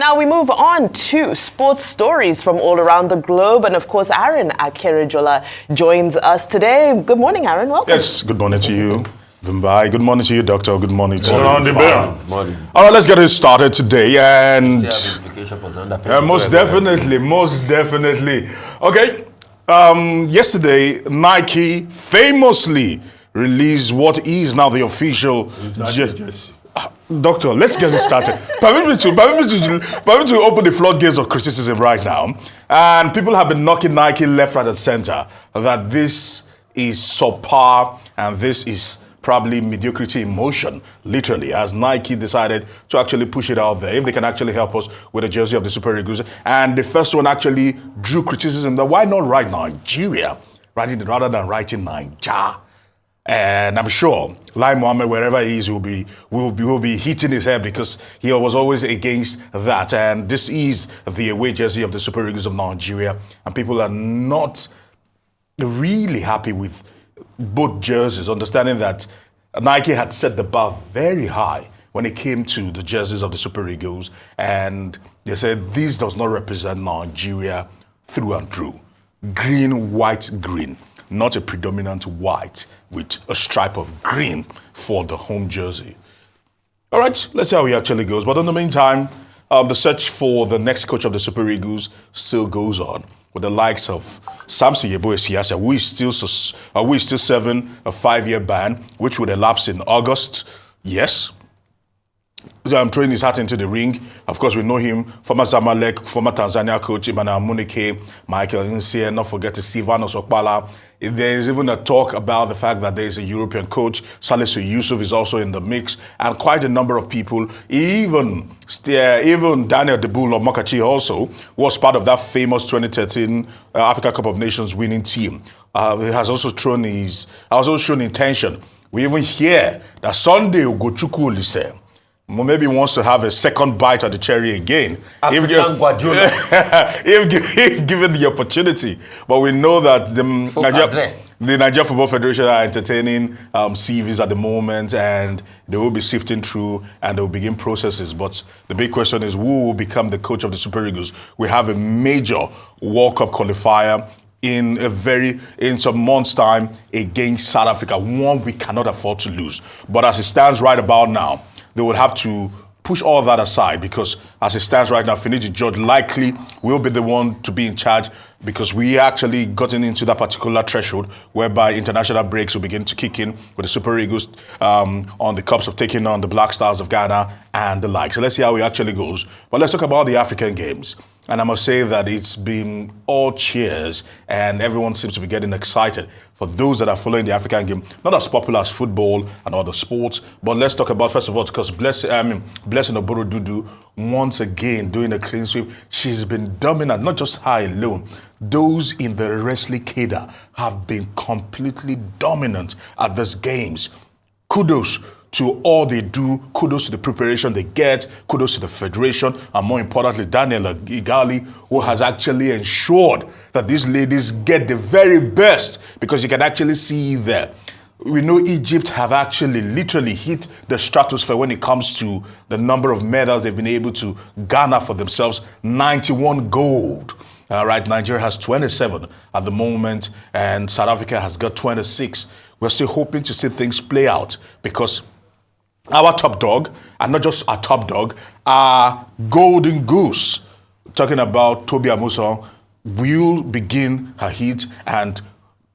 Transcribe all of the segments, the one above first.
now we move on to sports stories from all around the globe. And of course, Aaron Akerejola joins us today. Good morning, Aaron. Welcome. Yes, good morning to you, Vimbai. Good morning to you, Doctor. Good morning to you. Good morning. All right, let's get it started today. And most definitely. Okay, yesterday, Nike famously released what is now the official... Doctor, let's get it started. Permit me to open the floodgates of criticism right now. And people have been knocking Nike left, right, and center that this is subpar and this is probably mediocrity in motion, literally, as Nike decided to actually push it out there. If they can actually help us with a jersey of the Super Eagles. And the first one actually drew criticism that why not write Nigeria rather than writing Niger? And I'm sure Lai Mohammed, wherever he is, will be hitting his head because he was always against that. And this is the away jersey of the Super Eagles of Nigeria. And people are not really happy with both jerseys, understanding that Nike had set the bar very high when it came to the jerseys of the Super Eagles. And they said this does not represent Nigeria through and through. Green, white, green. Not a predominant white with a stripe of green for the home jersey. All right, let's see how it actually goes. But in the meantime, the search for the next coach of the Super Eagles still goes on with the likes of Samson Yeboah-Siasa, who is still serving a 5-year ban, which would elapse in August. Yes. Throwing his hat into the ring. Of course, we know him, former Zamalek, former Tanzania coach, Emmanuel Munike, Michael Insie, not forget Silvanos Okpala. There is even a talk about the fact that there is a European coach. Salisu Yusuf is also in the mix, and quite a number of people, even Daniel Debulo of Mokachi also was part of that famous 2013 Africa Cup of Nations winning team. He has also shown intention. We even hear that Sunday Ugochukwu Olise maybe wants to have a second bite at the cherry again. If given the opportunity. But we know that the Nigeria Football Federation are entertaining CVs at the moment, and they will be sifting through and they will begin processes. But the big question is, who will become the coach of the Super Eagles? We have a major World Cup qualifier in some months' time against South Africa, one we cannot afford to lose. But as it stands right about now, they would have to push all that aside because as it stands right now, Finidi George likely will be the one to be in charge because we actually gotten into that particular threshold whereby international breaks will begin to kick in with the Super Eagles on the cups of taking on the Black Stars of Ghana and the like. So let's see how it actually goes. But let's talk about the African Games. And I must say that it's been all cheers and everyone seems to be getting excited for those that are following the African game, not as popular as football and other sports. But let's talk about, first of all, because Blessing Oboro Dudu, once again, doing a clean sweep. She's been dominant, not just her alone. Those in the wrestling cadre have been completely dominant at these games. Kudos to all they do, kudos to the preparation they get, kudos to the federation, and more importantly, Daniel Igali, who has actually ensured that these ladies get the very best, because you can actually see there. We know Egypt have actually literally hit the stratosphere when it comes to the number of medals they've been able to garner for themselves, 91 gold. Right, Nigeria has 27 at the moment, and South Africa has got 26. We're still hoping to see things play out because our top dog, and not just our top dog, our golden goose, talking about Toby Amuson, will begin her heat and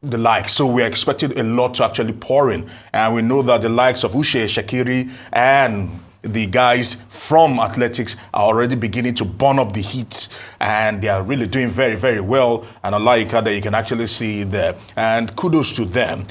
the likes. So we're expecting a lot to actually pour in. And we know that the likes of Uche Shakiri and the guys from athletics are already beginning to burn up the heat, and they are really doing very, very well. And I like that you can actually see there. And kudos to them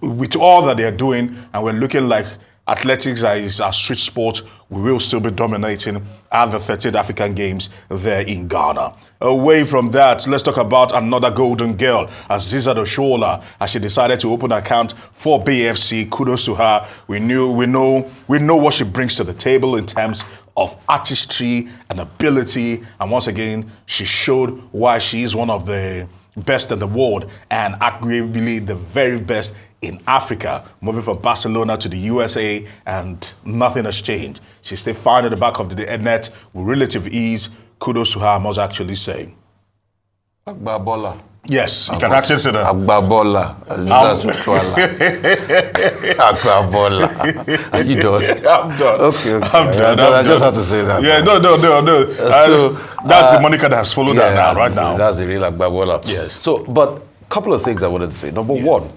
with all that they're doing. And we're looking like athletics is our street sport. We will still be dominating at the 13th African Games there in Ghana. Away from that, let's talk about another golden girl, Asisat Oshoala, as she decided to open an account for BFC. Kudos to her. We know what she brings to the table in terms of artistry and ability. And once again, she showed why she is one of the best in the world and arguably the very best in Africa, moving from Barcelona to the USA, and nothing has changed. She stayed fine at the back of the net with relative ease. Kudos to her, I must actually say. Agbabola. Yes, you can actually say that. Agbabola. Asisat Oshoala. Agbabola. Are you done? I'm done. Okay. I'm done. I just have to say that. Yeah, no. So, that's the moniker that has followed her now, right now. That's the real Agbabola. Yes. So, but a couple of things I wanted to say. Number one,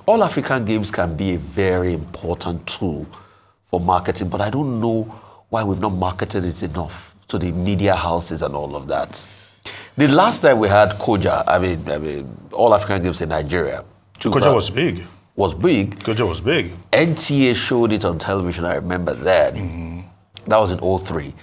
all African Games can be a very important tool for marketing, but I don't know why we've not marketed it enough to the media houses and all of that. The last time we had Koja, I mean, All African Games in Nigeria. Koja was big. Koja was big. NTA showed it on television, I remember that. That was in 2003.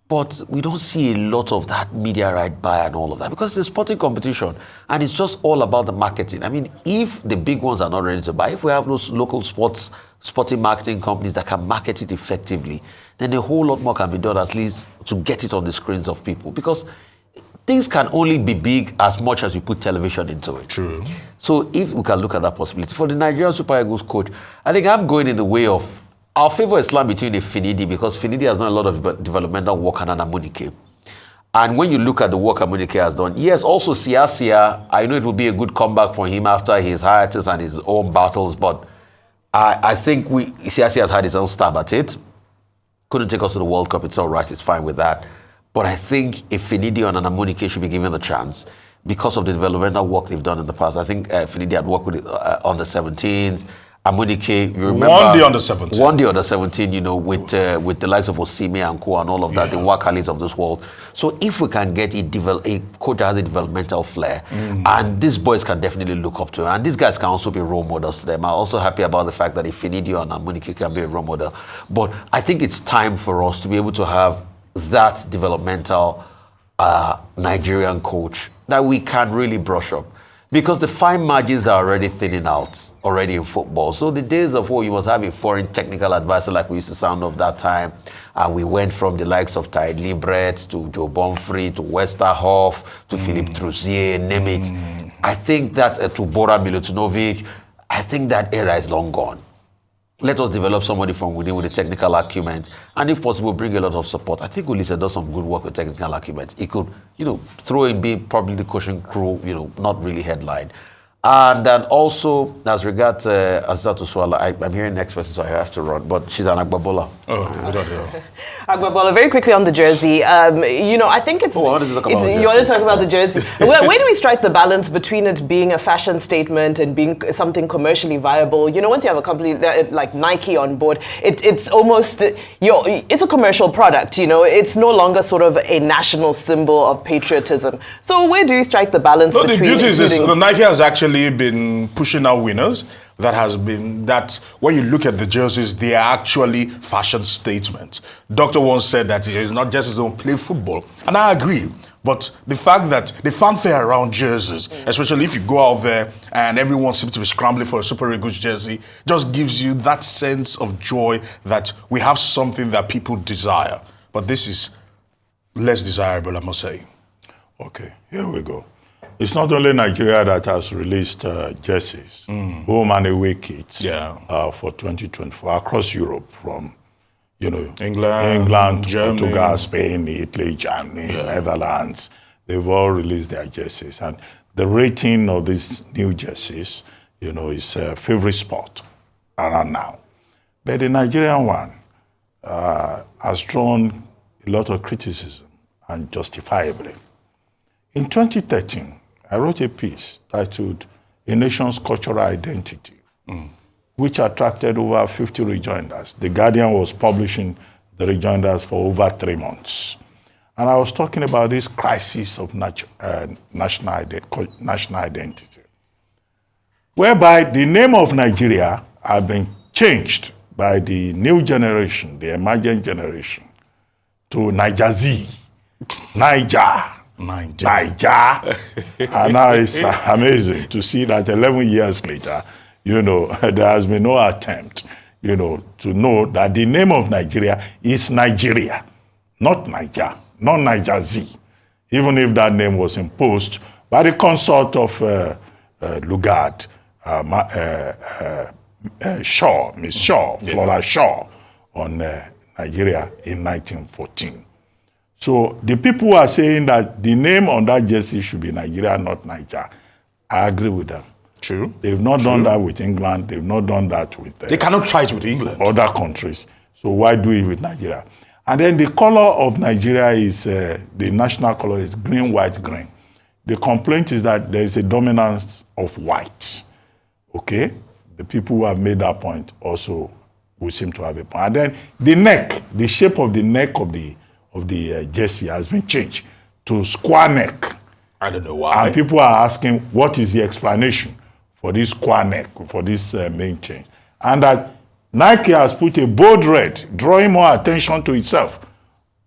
But we don't see a lot of that media right by and all of that because it's a sporting competition and it's just all about the marketing. I mean, if the big ones are not ready to buy, if we have those local sporting marketing companies that can market it effectively, then a whole lot more can be done at least to get it on the screens of people because things can only be big as much as you put television into it. True. So if we can look at that possibility. For the Nigerian Super Eagles coach, I think I'm going in the way of our favor Islam between the Finidi because Finidi has done a lot of developmental work and Amunike. And when you look at the work Amunike has done, yes, also Siasia, I know it will be a good comeback for him after his hiatus and his own battles, but I think Siasia has had his own stab at it. Couldn't take us to the World Cup, it's all right, it's fine with that. But I think if Finidi and Amunike should be given the chance because of the developmental work they've done in the past. I think Finidi had worked with on the 17s. Amunike, you remember? One day on the 17. One day on the 17, you know, with the likes of Osime and Co and all of that, the Wakalis of this world. So if we can get a coach that has a developmental flair, and these boys can definitely look up to him, and these guys can also be role models to them. I'm also happy about the fact that if Finidi and Amunike can be a role model. But I think it's time for us to be able to have that developmental Nigerian coach that we can really brush up. Because the fine margins are already thinning out already in football. So the days of you must have a foreign technical advisor like we used to sound of that time. And we went from the likes of Tide Libret to Joe Bonfrey to Westerhoff to Philippe Troussier, name it. I think that to Bora Milutinovic, I think that era is long gone. Let us develop somebody from within with a technical acumen, and if possible, bring a lot of support. I think Ulisse does some good work with technical acumen. He could, throw in being probably the coaching crew, not really headline. And then also, as regards Asisat Oshoala, I'm hearing next person, so I have to run, but she's an Agbabola. Oh, good idea. Agbabola, very quickly on the jersey. I think it's... I wanted to talk about you want to talk about the jersey. Where do we strike the balance between it being a fashion statement and being something commercially viable? Once you have a company like Nike on board, it's almost... it's a commercial product, It's no longer sort of a national symbol of patriotism. So where do you strike the balance between... The beauty is the Nike has actually been pushing out winners. That when you look at the jerseys, they are actually fashion statements. Doctor once said that it's not just don't play football, and I agree. But the fact that the fanfare around jerseys, especially if you go out there and everyone seems to be scrambling for a Super Eagles jersey, just gives you that sense of joy that we have something that people desire. But this is less desirable, I must say. Okay, here we go. It's not only Nigeria that has released jerseys, home and away kits for 2024 across Europe, from England, Germany, Portugal, Spain, Italy, Germany, Netherlands. They've all released their jerseys, and the rating of these new jerseys, is a favorite spot around now. But the Nigerian one has drawn a lot of criticism, and justifiably. In 2013. I wrote a piece titled A Nation's Cultural Identity, which attracted over 50 rejoinders. The Guardian was publishing the rejoinders for over 3 months. And I was talking about this crisis of national identity, whereby the name of Nigeria had been changed by the new generation, the emerging generation, to Niger-Z, Niger. And now it's amazing to see that 11 years later, there has been no attempt, to know that the name of Nigeria is Nigeria, not Niger, not Niger-Z, even if that name was imposed by the consort of Lugard Shaw, Miss Shaw, Flora Shaw, on Nigeria in 1914. So the people who are saying that the name on that jersey should be Nigeria, not Niger, I agree with them. True. They've not done that with England. They've not done that with they cannot try it with England. Other countries. So why do it with Nigeria? And then the color of Nigeria is, the national color is green, white, green. The complaint is that there is a dominance of white. Okay? The people who have made that point also will seem to have a point. And then the neck, the shape of the neck of the jersey has been changed to square neck. I don't know why. And people are asking, what is the explanation for this square neck, for this main change? And that Nike has put a bold red, drawing more attention to itself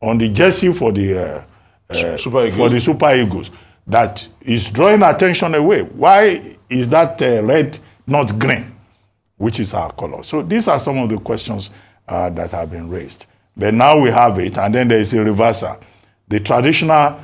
on the jersey for the Super Eagles, that is drawing attention away. Why is that red not green, which is our color? So these are some of the questions that have been raised. But now we have it, and then there is a reversal. The traditional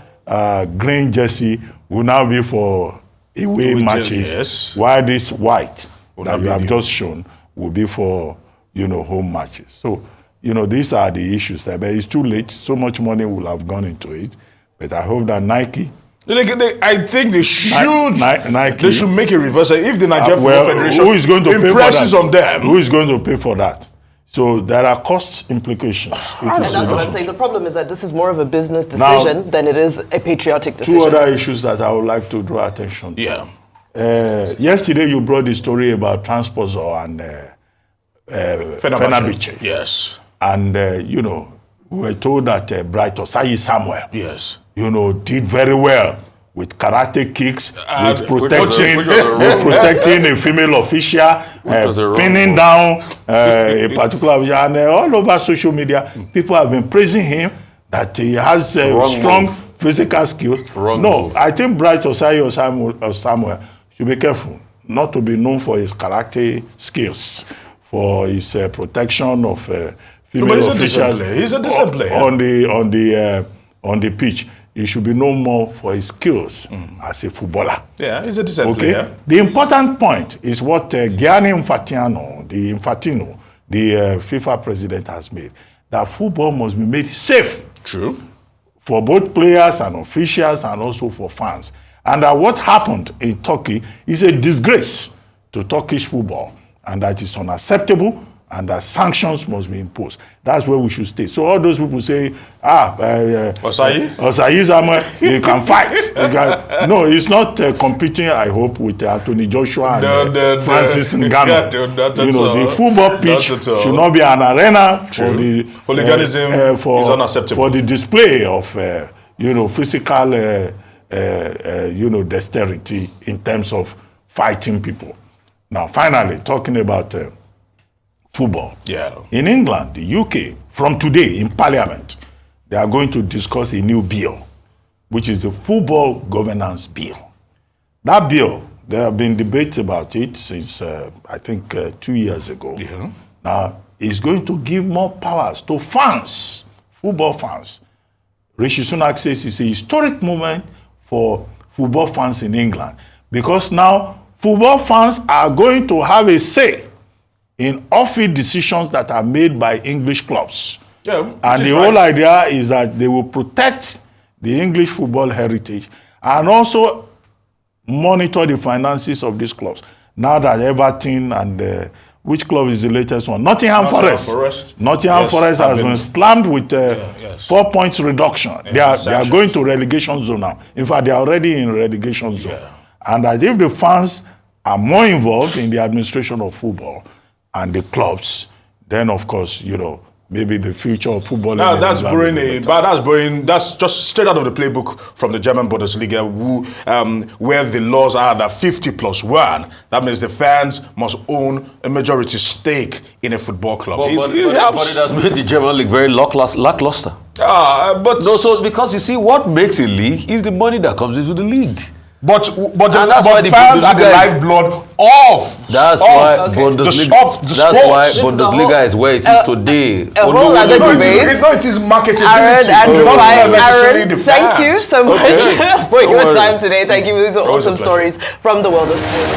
green jersey will now be for away matches, yes. while this white that you have just shown will be for home matches. So, these are the issues there. But it's too late. So much money will have gone into it. But I hope that Nike... I think they should. Nike, they should make a reversal. If the Nigeria Football Federation who is going to impresses pay for that? on them, who is going to pay for that? So there are cost implications. And that's what I'm saying. The problem is that this is more of a business decision than it is a patriotic decision. Two other issues that I would like to draw attention to. Yeah. Yesterday you brought the story about Transposer and Fenerbahce. Yes. And, we were told that Bright Osayi Samuel, yes, did very well with karate kicks, with protecting a female official, pinning down a particular official. And all over social media, people have been praising him that he has strong physical skills. I think Bright Osayi Samuel should be careful not to be known for his karate skills, for his protection of female officials. He's a decent player. On the pitch. He should be known more for his skills as a footballer. Yeah, he's a decent player. The important point is what Gianni Infantino, the FIFA president, has made, that football must be made safe. True. For both players and officials and also for fans. And that what happened in Turkey is a disgrace to Turkish football, and that is unacceptable, and that sanctions must be imposed. That's where we should stay. So all those people say, Osayi Samuel, he can fight. No, he's not competing, I hope, with Anthony Joshua and Francis Ngannou. The football pitch should not be an arena for the hooliganism. Is unacceptable. For the display of physical dexterity in terms of fighting people. Now, finally, talking about football. Yeah. In England, the UK, from today in Parliament, they are going to discuss a new bill, which is the Football Governance Bill. That bill, there have been debates about it since, I think, 2 years ago. Yeah. Now, it's going to give more powers to fans, football fans. Rishi Sunak says it's a historic moment for football fans in England, because now football fans are going to have a say in off-field decisions that are made by English clubs. Yeah, and the whole idea is that they will protect the English football heritage and also monitor the finances of these clubs. Now that Everton and which club is the latest one? Nottingham Forest. Nottingham Forest has been slammed with 4 points reduction. They are going to relegation zone now. In fact, they are already in relegation zone. Yeah. And as if the fans are more involved in the administration of football and the clubs, then of course, maybe the future of football. Now that's that's just straight out of the playbook from the German Bundesliga, where the laws are that 50+1. That means the fans must own a majority stake in a football club. But it has made the German league very lackluster. So because you see, what makes a league is the money that comes into the league. But fans are the lifeblood of Bundesliga is where it is today. It is marketability. Aaron, thank you so much for your time today. Thank you. These are awesome stories from the world of sport.